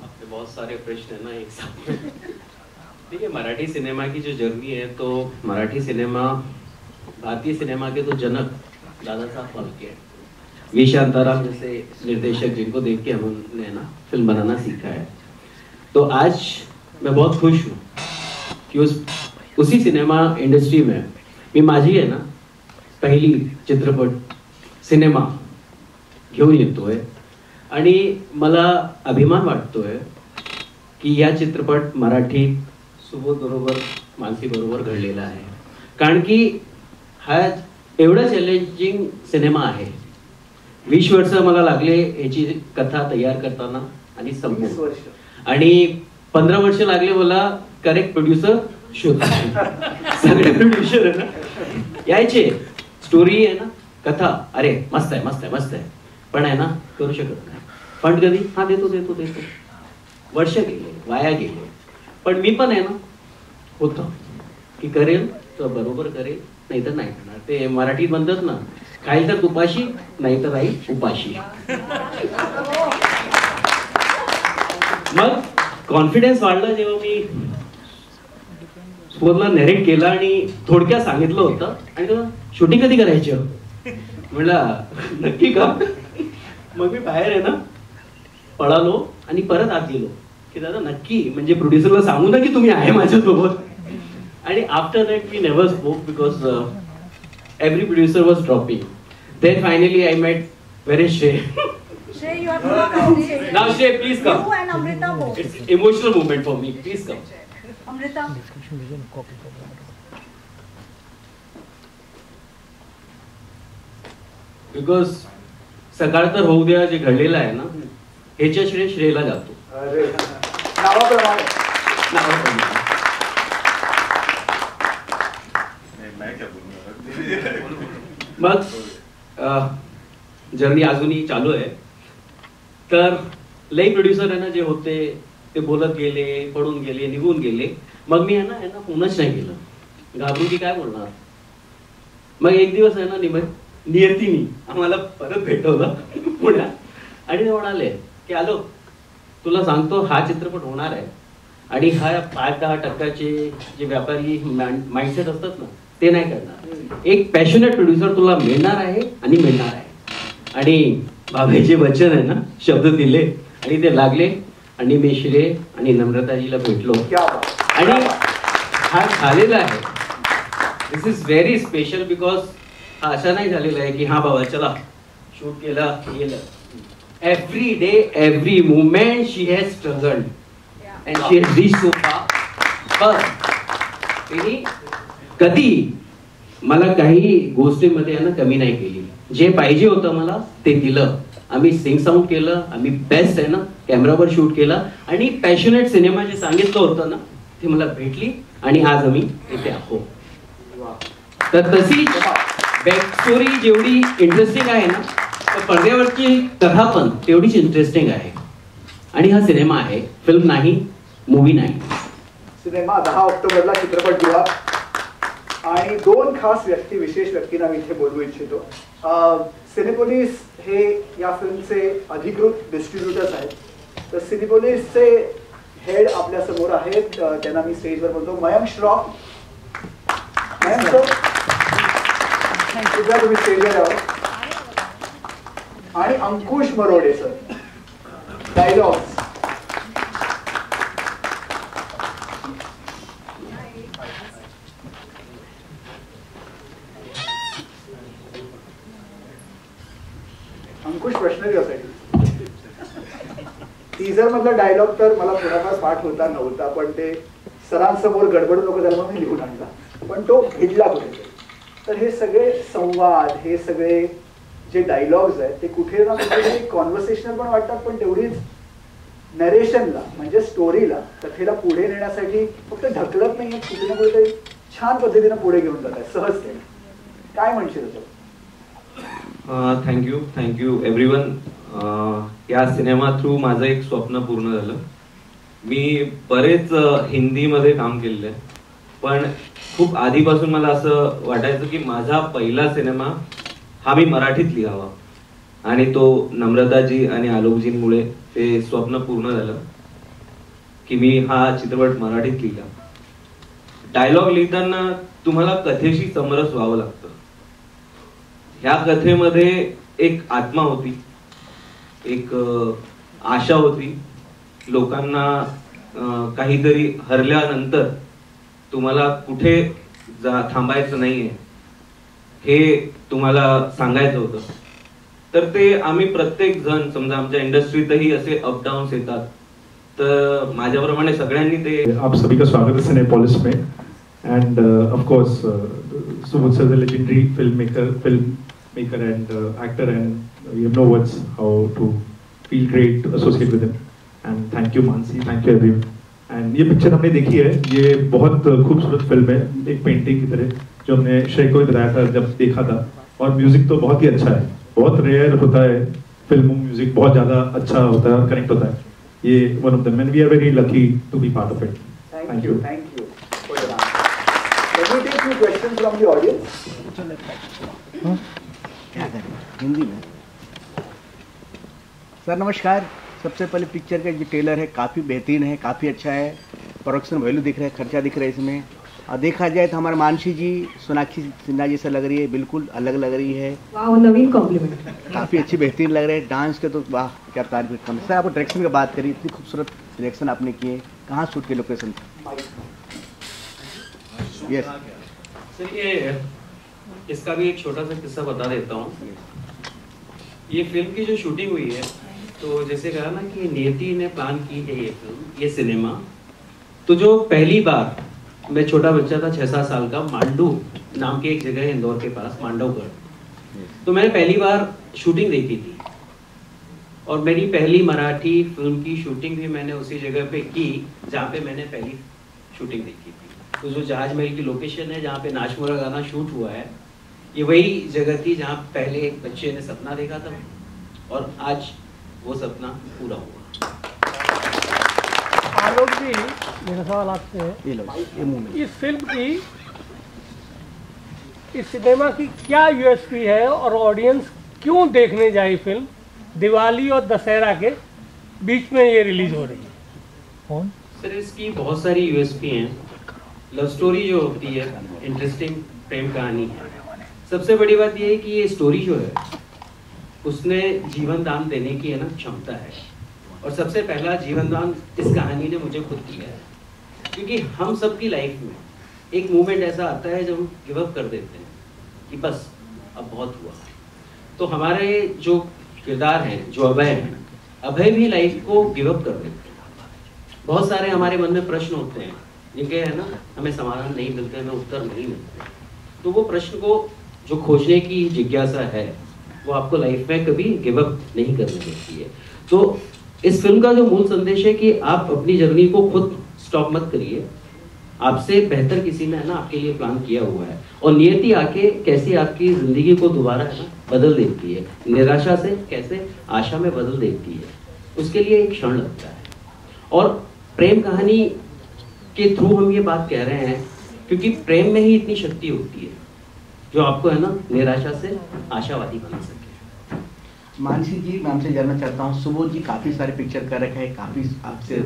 आपके बहुत सारे प्रश्न है ना एक साथ में. देखिए मराठी सिनेमा की जो जर्नी है तो मराठी सिनेमा भारतीय सिनेमा के तो जनक दादा साहब फाल्के हैं. वी शांताराम जैसे निर्देशक जिनको देख के हमने ना फिल्म बनाना सीखा है. तो आज मैं बहुत खुश हूँ कि उसी सिनेमा इंडस्ट्री में मी माझी आहे ना पहिली चित्रपट सिनेमा घेऊन येतोय आणि मला अभिमान वाटतोय की या चित्रपट मराठीत सुबोध बरोबर मानसी बरोबर घडलेला आहे. कारण की हा एवढा चॅलेंजिंग सिनेमा आहे. 20 वर्ष मला लागले याची कथा तयार करताना आणि संपवून, आणि 15 वर्ष लागले मला करेक्ट प्रोड्युसर शोधायला. सगळे प्रोड्युसर आहे ना यायचे, स्टोरी आहे ना कथा, अरे मस्त आहे मस्त आहे मस्त आहे, पण आहे ना करू शकत नाही. फंड कधी? हा देतो देतो देतो. वर्ष गेले, वाया गेले. पण मी पण आहे ना होतं की करेल तर बरोबर करेल, नाही तर नाही करणार. ते मराठीत म्हणतात ना, खाईल तर तुपाशी नाही तर राहील उपाशी. मग कॉन्फिडन्स वाढला जेव्हा मी सुबोधला नरेट केलं आणि थोडक्यात सांगितलं होतं. आणि शूटिंग कधी करायची म्हणलं नक्की का. मग मी बाहेर आहे ना पळालो आणि परत आत गेलो की दादा नक्की, म्हणजे प्रोड्युसरला सांगू ना की तुम्ही आहे माझ्यासोबत. आणि after that we never spoke because every producer was dropping. Then finally I met, where is Shrey? Shrey, you have to come on stage. Now Shrey, please come. You and Amrita both. It's emotional moment for me. Please come. Amrita. Because सकाळ तर होऊ द्या जे घडलेलं आहे ना ह्याच्या श्रेय श्रेयला जातो. अरे नावाप्रमाणे. मग जर्नी अजूनही चालू आहे. तर लई प्रोड्युसर आहे ना जे होते ते बोलत गेले, पडून गेले, निघून गेले. मग मी आहे ना यांना फोनच नाही केलं, घाबरून की काय बोलणार. मग एक दिवस आहे ना नियतीनी आम्हाला परत भेटवलं पुण्यात आणि ते म्हणाले की आलो तुला सांगतो हा चित्रपट होणार आहे आणि हा 5-10% जे व्यापारी माइंडसेट असतात ना ते नाही करणार. एक पॅशनेट प्रोड्युसर तुला मिळणार आहे आणि मिळणार आहे. आणि बाबाचे वचन आहे ना शब्द दिले आणि ते लागले आणि मी श्रेय आणि नम्रताजीला भेटलो आणि हा झालेला आहे. दिस इज व्हेरी स्पेशल बिकॉज हा असा नाही झालेला आहे की हा बाबा चला शूट केला गेलं. Every day every movement she has struggled and she has reached so फार. तिने कधी मला काही गोष्टीमध्ये आहे ना कमी नाही केली. जे पाहिजे होतं मला ते दिलं. आम्ही सिंग साऊंड केलं, आम्ही बेस्ट आहे ना कॅमेरावर शूट केला आणि पॅशनेट सिनेमा जे सांगितलं होतं ना ते मला भेटली आणि आज आम्ही इथे आहोत. तर तशी बॅक स्टोरी जेवढी इंटरेस्टिंग आहे ना पडद्यावरची कथा पण तेवढीच इंटरेस्टिंग आहे आणि हा सिनेमा आहे, फिल्म नाही, मूवी नाही. सिनेमा 10 ऑक्टोबरला चित्रपटगृहात आणि 2 खास व्यक्ती, विशेष व्यक्तींना मी इथे बोलवू इच्छितो. सिनेपोलिस हे या फिल्मचे अधिकृत डिस्ट्रीब्युटर्स आहेत. तर सिनेपोलिसचे हेड आपल्या समोर आहेत, त्यांना मी स्टेजवर बोलतो. मयंक श्रॉफ. मयंक सर तुम्ही स्टेजवर यावं. आणि अंकुश मरोडे सर, डायलॉग्स. अंकुश प्रश्न घ्यासाठी. टीजर मधला डायलॉग तर मला थोडाफार पाठ होता नव्हता, पण ते सरांसमोर गडबड नको त्याला मी लिहून आणला, पण तो भिडला कुठे. तर हे सगळे संवाद, हे सगळे जे डायलॉग्स आहेत ते कुठे ना कुठेतरी कॉन्व्हर्सेशनल पण वाटतात, पण तेवढीच नरेशनला म्हणजे स्टोरीला, कथेला पुढे नेण्यासाठी फक्त ढकलत नाही, कुठे ना कुठेतरी छान पद्धतीने पुढे घेऊन जात आहे सहजतेने. काय म्हणशील त्याचं? Thank you everyone. या सिनेमा थ्रू माझं एक स्वप्न पूर्ण झालं. मी बरेच हिंदीमध्ये काम केलेलं आहे, पण खूप आधीपासून मला असं वाटायचं की माझा पहिला सिनेमा हा मी मराठीत लिहावा, आणि तो नम्रताजी आणि आलोकजींमुळे ते स्वप्न पूर्ण झालं की मी हा चित्रपट मराठीत लिहिला. डायलॉग लिहिताना तुम्हाला कथेशी समरस व्हावं लागतं. ह्या कथेमध्ये एक आत्मा होती, एक आशा होती. लोकांना काहीतरी हरल्यानंतर तुम्हाला कुठे थांबायचं नाहीये हे तुम्हाला सांगायचं होतं. तर ते आम्ही प्रत्येक जण, समजा आमच्या इंडस्ट्रीतही असे अपडाऊन्स येतात, तर माझ्याप्रमाणे सगळ्यांनी ते. आप सभी का स्वागत है सिनेपोलिस में. And of course Subodh sir the legendary film maker and actor, and you know words how to feel great to associate with him. And thank you Manasi, thank you everyone. And ये पिक्चर हमने देखी है, ये बहुत खूबसूरत film है, एक painting की तरह, जो हमने श्रेय को बताया था जब देखा था. और म्यूजिक तो बहुत ही अच्छा है, बहुत रेयर होता है फिल्म म्यूजिक बहुत ज्यादा अच्छा होता है, कनेक्ट होता है. ये one of them, and we are very lucky to be part of it. Thank you. Can we take few questions from the audience? क्या करें हिंदी में. सर नमस्कार. सबसे पहले पिक्चर का जो ट्रेलर है काफ़ी बेहतरीन है, काफ़ी अच्छा है. प्रोडक्शन वैल्यू दिख रहा है, खर्चा दिख रहा है इसमें. और देखा जाए तो हमारे मानसी जी सोनाक्षी सिन्हा जैसा लग रही है, बिल्कुल अलग लग रही है. वाह, नवीन कॉम्प्लीमेंट. काफ़ी अच्छी बेहतरीन लग रहा है. डांस के तो वाह क्या तारीफ करना. सर आप डायरेक्शन की बात करी, इतनी खूबसूरत डायरेक्शन आपने किए, कहाँ शूट की लोकेशन? यस सर, ये इसका भी एक छोटा सा किस्सा बता देता हूँ. ये फिल्म की जो शूटिंग हुई है, तो जैसे कहा ना कि नियति ने प्लान की है ये फिल्म, ये सिनेमा. तो जो पहली बार मैं छोटा बच्चा था 6-7 साल का, मांडू नाम की एक जगह है इंदौर के पास, मांडवगढ़. तो मैंने पहली बार शूटिंग देखी थी, और मेरी पहली मराठी फिल्म की शूटिंग भी मैंने उसी जगह पे की जहाँ पे मैंने पहली शूटिंग देखी थी. तो जो जहाज महल की लोकेशन है जहाँ पे नाचमुरा गाना शूट हुआ है, ये वही जगह थी जहाँ पहले एक बच्चे ने सपना देखा था, और आज वो सपना पूरा हुआ. आलोक जी, मेरा सवाल आपसे है, इस फिल्म की, इस सिनेमा की क्या यूएसपी है और ऑडियंस क्यों देखने जाए? फिल्म दिवाली और दशहरा के बीच में ये रिलीज हो रही है. सर इसकी बहुत सारी यूएसपी हैं. लव स्टोरी जो होती है, इंटरेस्टिंग प्रेम कहानी है. सबसे बड़ी बात यह है कि ये स्टोरी जो है उसने जीवन दान देने की है ना क्षमता है, और सबसे पहला जीवन दान इस कहानी ने मुझे खुद किया है. क्योंकि हम सबकी लाइफ में एक मोमेंट ऐसा आता है जब हम गिव अप कर देते हैं कि बस अब बहुत हुआ. तो हमारे जो किरदार हैं, जो अभय हैं, अभय भी लाइफ को गिव अप कर देते हैं. बहुत सारे हमारे मन में प्रश्न होते हैं जिनके है ना हमें समाधान नहीं मिलते, हमें उत्तर नहीं मिलते. तो वो प्रश्न को जो खोजने की जिज्ञासा है वो आपको लाइफ में कभी गिव अप नहीं करनी देती है. तो इस फिल्म का जो मूल संदेश है कि आप अपनी जर्नी को खुद स्टॉप मत करिए, आपसे बेहतर किसी ने है ना आपके लिए प्लान किया हुआ है, और नियति आके कैसे आपकी जिंदगी को दोबारा है ना बदल देती है, निराशा से कैसे आशा में बदल देती है, उसके लिए एक क्षण लगता है। और प्रेम कहानी के थ्रू हम ये बात कह रहे हैं क्योंकि प्रेम में ही इतनी शक्ति होती है जो आपको है ना निराशा से आशावादी बना सके। मानसी जी, मैं आपसे जानना चाहता हूँ, सुबोध जी काफ़ी सारे पिक्चर कर रखे हैं, काफ़ी आपसे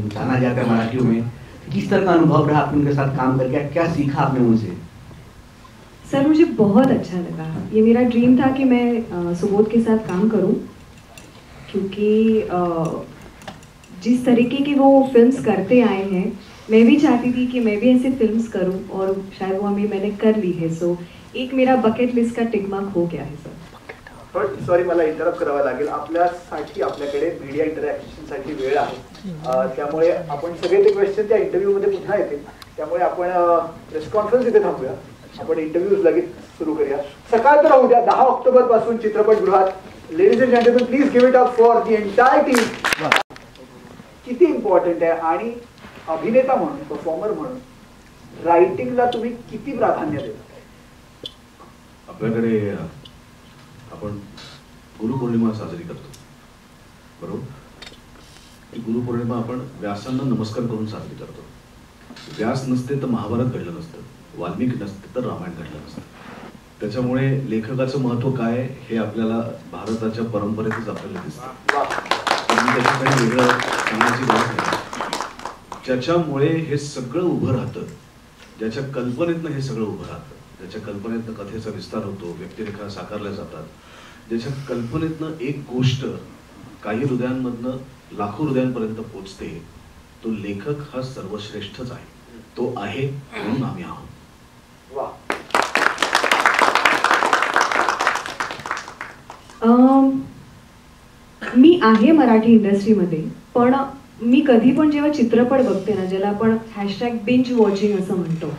जाना जाता है मराठियों में, किस तरह का अनुभव रहा आपने उनके साथ काम करके, क्या सीखा आपने उनसे? सर मुझे बहुत अच्छा लगा, ये मेरा ड्रीम था कि मैं सुबोध के साथ काम करूं, क्योंकि जिस तरीके की वो फिल्म्स करते आए हैं मैं भी चाहती थी कि मैं भी ऐसे फिल्म्स करूं, और शायद वो अभी मैंने कर ली है। सो एक मेरा बकेट लिस्ट का टिक मार्क हो गया है सर। पण सॉरी मला इंटरप्ट करावं लागेल, आपल्यासाठी आपल्याकडे मीडिया इंटरॅक्शनसाठी वेळ आहे, त्यामुळे आपण सगळे ते क्वेश्चन त्या इंटरव्ह्यूमध्ये पुन्हा येतील, त्यामुळे आपण प्रेस कॉन्फरन्स इथे थांबूया, आपण इंटरव्ह्यूज लगेच सुरू करूया। सकाळ तर उद्या 10 ऑक्टोबर पासून चित्रपटगृहात, ladies and gentleman please give it up for the entire team. किती इम्पॉर्टंट आहे, आणि अभिनेता म्हणून, परफॉर्मर म्हणून रायटिंगला तुम्ही किती प्राधान्य देता? आपल्याकडे आपण गुरुपौर्णिमा साजरी करतो, बरोबर? ती गुरुपौर्णिमा आपण व्यासांना नमस्कार करून साजरी करतो। व्यास नसते तर महाभारत घडलं नसतं, वाल्मिकी नसते तर रामायण घडलं नसतं। त्याच्यामुळे लेखकाचं महत्त्व काय हे आपल्याला भारताच्या परंपरेतच आपल्याला दिसतं, त्याच्या काही वेगळं सांगण्याची गरज नाही। ज्याच्यामुळे हे सगळं उभं राहतं, ज्याच्या कल्पनेतनं हे सगळं उभं राहतं, ज्याच्या कल्पनेतनं कथेचा विस्तार होतो, व्यक्तिरेखा साकारल्या जातात, ज्याच्या कल्पनेतनं एक गोष्ट काही हृदयांमधनं लाखो हृदयांपर्यंत पोचते, तो लेखक हा सर्वश्रेष्ठच आहे, तो आहे म्हणून आम्ही आहोत। मी आहे मराठी इंडस्ट्रीमध्ये, पण मी कधी पण जेव्हा चित्रपट बघते ना, ज्याला आपण #बिंज वॉचिंग असं म्हणतो,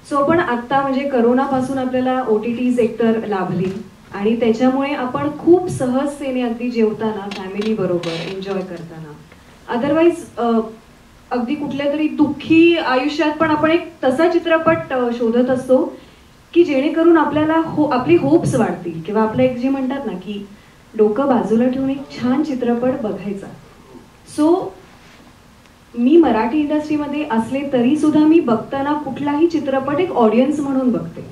सो आपण आत्ता म्हणजे करोनापासून आपल्याला OTTs एकतर लाभली, आणि त्याच्यामुळे आपण खूप सहजतेने अगदी जेवताना फॅमिली बरोबर एन्जॉय करताना, अदरवाईज अगदी कुठल्या तरी दुःखी आयुष्यात पण आपण एक तसा चित्रपट शोधत असतो की जेणेकरून आपल्याला आपली होप्स वाढतील, किंवा आपलं एक जे म्हणतात ना की डोकं बाजूला ठेवून एक छान चित्रपट बघायचा। सो मी मराठी इंडस्ट्रीमध्ये असले तरी सुद्धा मी बघताना कुठलाही चित्रपट एक ऑडियन्स म्हणून बघते।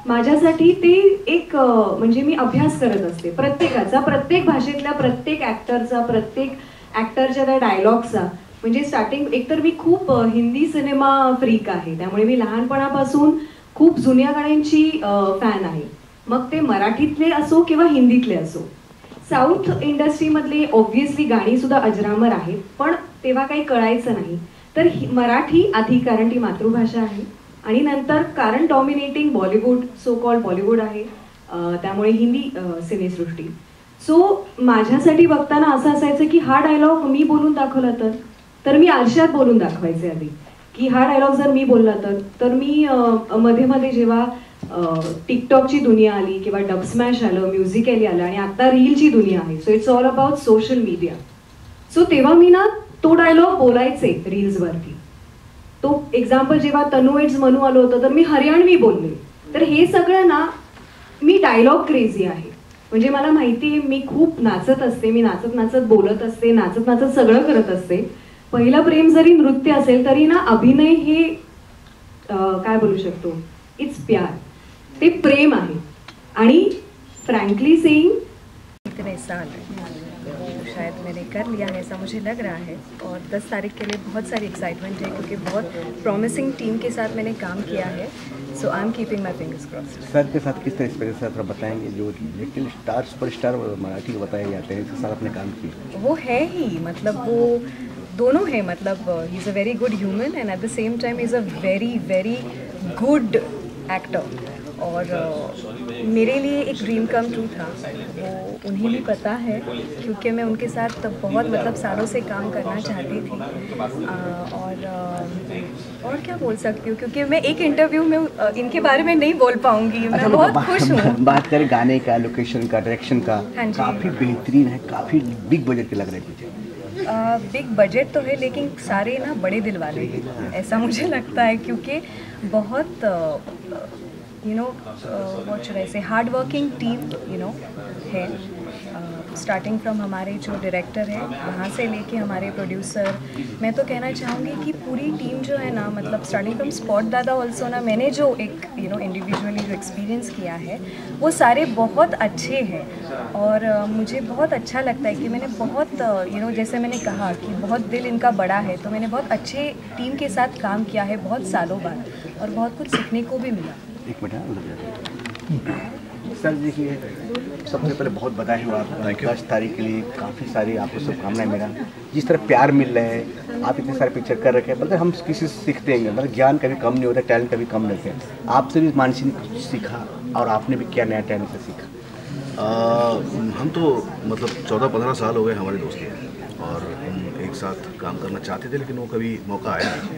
माझ्यासाठी ते एक म्हणजे मी अभ्यास करत असते प्रत्येकाचा, प्रत्येक भाषेतल्या प्रत्येक ॲक्टरचा, प्रत्येक ॲक्टरच्या त्या डायलॉग्सचा। म्हणजे स्टार्टिंग एकतर मी खूप हिंदी सिनेमा फ्रीक आहे, त्यामुळे मी लहानपणापासून खूप जुन्या गाण्यांची फॅन आहे, मग ते मराठीतले असो किंवा हिंदीतले असो। साऊथ इंडस्ट्रीमधली ऑब्व्हियसली गाणी सुद्धा अजरामर आहेत, पण तेव्हा काही कळायचं नाही, तर मराठी आधी कारण ती मातृभाषा आहे, आणि नंतर कारण dominating Bollywood, so called Bollywood आहे, त्यामुळे हिंदी सिनेसृष्टी। सो माझ्यासाठी बघताना असं असायचं की हा डायलॉग मी बोलून दाखवला तर मी आरशात बोलून दाखवायचे आधी, की हा डायलॉग जर मी बोलला तर मी मध्ये मध्ये जेव्हा टिकटॉकची दुनिया आली किंवा डब स्मॅश आलं, म्युझिकली आलं, आणि आता रीलची दुनिया आहे, so it's all about social media. So तेव्हा मी ना तो डायलॉग बोलायचे रील्सवरती। तो एक्झाम्पल जेव्हा तनू इट्स मनू आलं होतं तर मी हरियाणवी बोलले। तर हे सगळं ना मी डायलॉग क्रेझी आहे, म्हणजे मला माहिती आहे मी खूप नाचत असते, मी नाचत नाचत बोलत असते, नाचत नाचत सगळं करत असते। पहिलं प्रेम जरी नृत्य असेल तरी ना अभिनय हे काय बोलू शकतो, इट्स प्यार, ते प्रेम आहे। आणि फ्रँकली सेइंग इतने साल शायद मैंने कर लिया है ऐसा मुझे लग रहा है, और 10 तारीख के लिए बहुत सारी एक्साइटमेंट है क्योंकि बहुत प्रॉमिसिंग टीम के साथ मैंने काम किया है, so I am keeping my fingers crossed. Sir के साथ किस तरह एक्सपीरियंस है, थोड़ा बताएंगे? जो लिटिल स्टार सुपरस्टार मराठी को बताए जाते हैं, इसके साथ अपने काम किए। वो है ही, मतलब वो दोनों है, मतलब he is a very good human end at the same time is a very very good actor. और मेरे लिए एक ड्रीम कम ट्रू था, वो उन्हें भी पता है क्योंकि मैं उनके साथ बहुत मतलब सालों से काम करना चाहती थी। और क्या बोल सकती हूँ, क्योंकि मैं एक इंटरव्यू में इनके बारे में नहीं बोल पाऊँगी। मैं बहुत खुश हूँ। बात करें गाने का, लोकेशन का, डायरेक्शन का, काफ़ी बेहतरीन है, काफ़ी बिग बजट के लग रहे हैं पीछे। बिग बजट तो है लेकिन सारे ना बड़े दिल वाले हैं, ऐसा मुझे लगता है, क्योंकि बहुत what should I say hard working team है, स्टार्टिंग फ्रॉम हमारे जो डायरेक्टर हैं वहाँ से लेके हमारे प्रोड्यूसर, मैं तो कहना चाहूँगी कि पूरी टीम जो है ना, मतलब स्टार्टिंग फ्रॉम स्पॉट दादा ऑल्सो ना, मैंने जो एक इंडिविजुअली जो एक्सपीरियंस किया है वो सारे बहुत अच्छे हैं। और मुझे बहुत अच्छा लगता है कि मैंने बहुत जैसे मैंने कहा कि बहुत दिल इनका बड़ा है, तो मैंने बहुत अच्छे टीम के साथ काम किया है बहुत सालों बाद, और बहुत कुछ सीखने को भी मिला। एक मिनट सर, देखिए सबसे पहले बहुत बधाई हो आपका 10 तारीख के लिए, काफ़ी सारी आपको शुभकामनाएं। मेरा जिस तरह प्यार मिल रहा है, आप इतने सारे पिक्चर कर रखे हैं, मतलब हम किसी से सीखते हैं, मतलब ज्ञान कभी कम नहीं होता, टैलेंट कभी कम नहीं होते। आपसे भी मानसी ने कुछ सीखा और आपने भी क्या नया टैलेंट से सीखा? हम तो मतलब 14-15 साल हो गए हमारी दोस्ती है, और हम एक साथ काम करना चाहते थे, लेकिन वो कभी मौका आया नहीं।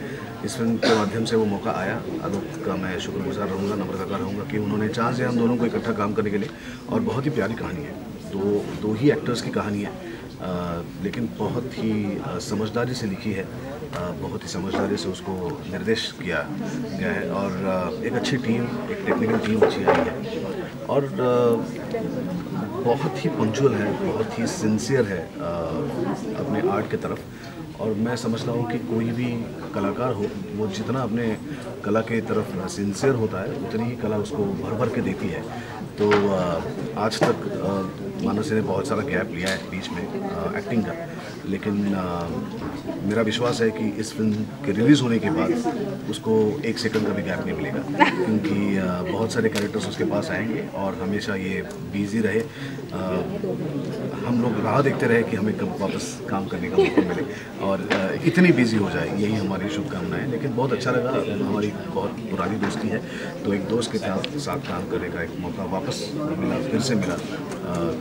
इस फिल्म के माध्यम से वो मौका आया। आलोक का मैं शुक्रगुजार रहूँगा, नम्रता का रहूँगा कि उन्होंने चांस दिया हम दोनों को इकट्ठा काम करने के लिए। और बहुत ही प्यारी कहानी है, दो ही एक्टर्स की कहानी है, लेकिन बहुत ही समझदारी से लिखी है, बहुत ही समझदारी से उसको निर्देश किया गया है, और एक अच्छी टीम, एक टेक्निकल टीम अच्छी आई है, और बहुत ही पंक्चुअल है, बहुत ही सिंसियर है अपने आर्ट की तरफ। और मैं समझता हूँ कि कोई भी कलाकार हो, वो जितना अपने कला के तरफ सिंसियर होता है, उतनी ही कला उसको भर भर के देती है। तो आज तक मानसी ने बहुत सारा गैप लिया है बीच में एक्टिंग का, लेकिन मेरा विश्वास है कि इस फिल्म के रिलीज़ होने के बाद उसको 1 सेकंड का भी गैप नहीं मिलेगा, क्योंकि बहुत सारे कैरेक्टर्स उसके पास आएंगे और हमेशा ये बिजी रहे, हम लोग राह देखते रहे कि हमें कब वापस काम करने का मौका मिले, और इतनी बिजी हो जाए, यही हमारी शुभकामनाएं हैं। लेकिन बहुत अच्छा लगा, हमारी बहुत पुरानी दोस्ती है, तो एक दोस्त के साथ काम करने का एक मौका वापस मिला, फिर से मिला।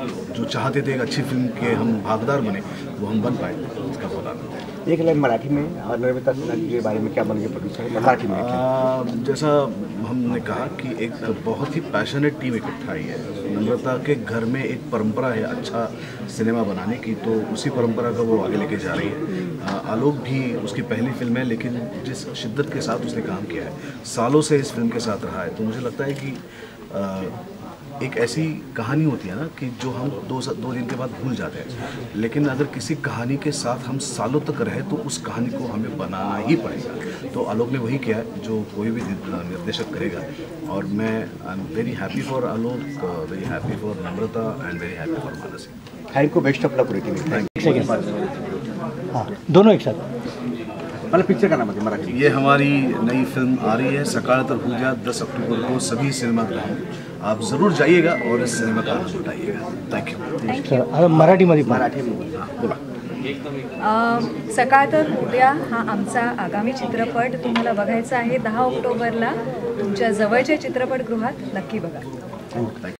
जो चाहते थे एक अच्छी फिल्म के हम भागीदार बने, वो हम बन पाए, इसका बहुत आनंद है। एक लाइन मराठी में और नम्रता सिन्हा के बारे में क्या बन गए प्रोड्यूसर मराठी में? जैसा हमने कहा कि एक बहुत ही पैशनेट टीम इकट्ठा आई है। नम्रता के घर में एक परंपरा है अच्छा सिनेमा बनाने की, तो उसी परंपरा को वो आगे लेके जा रही है। आलोक भी उसकी पहली फिल्म है, लेकिन जिस शिद्दत के साथ उसने काम किया है, सालों से इस फिल्म के साथ रहा है, तो मुझे लगता है कि एक ऐसी कहानी होती है ना कि जो हम दो दिन के बाद भूल जाते हैं, लेकिन अगर किसी कहानी के साथ हम सालों तक रहे तो उस कहानी को हमें बनाना ही पड़ेगा। तो आलोक ने वही किया है जो कोई भी निर्देशक करेगा, और मैं I am very happy for Alok, very happy for Namrata end very happy for Mansi. Thank you, best of luck Puri team. हाँ, दोनों एक साथ। मतलब पिक्चर का नाम है मराठी? ये हमारी नई फिल्म आ रही है सकाळ तर पूजा, 10 अक्टूबर को सभी सिनेमाघरों में। आप जरूर जाइएगा और इस सिनेमा का आनंद उठाइएगा। Thank you. मराठीमध्ये बोला। सकाळ तर उद्या हा आमचा आगामी चित्रपट तुम्हाला बघायचा आहे 10 ऑक्टोबरला तुमच्या जवळच्या चित्रपटगृहात, नक्की बघा।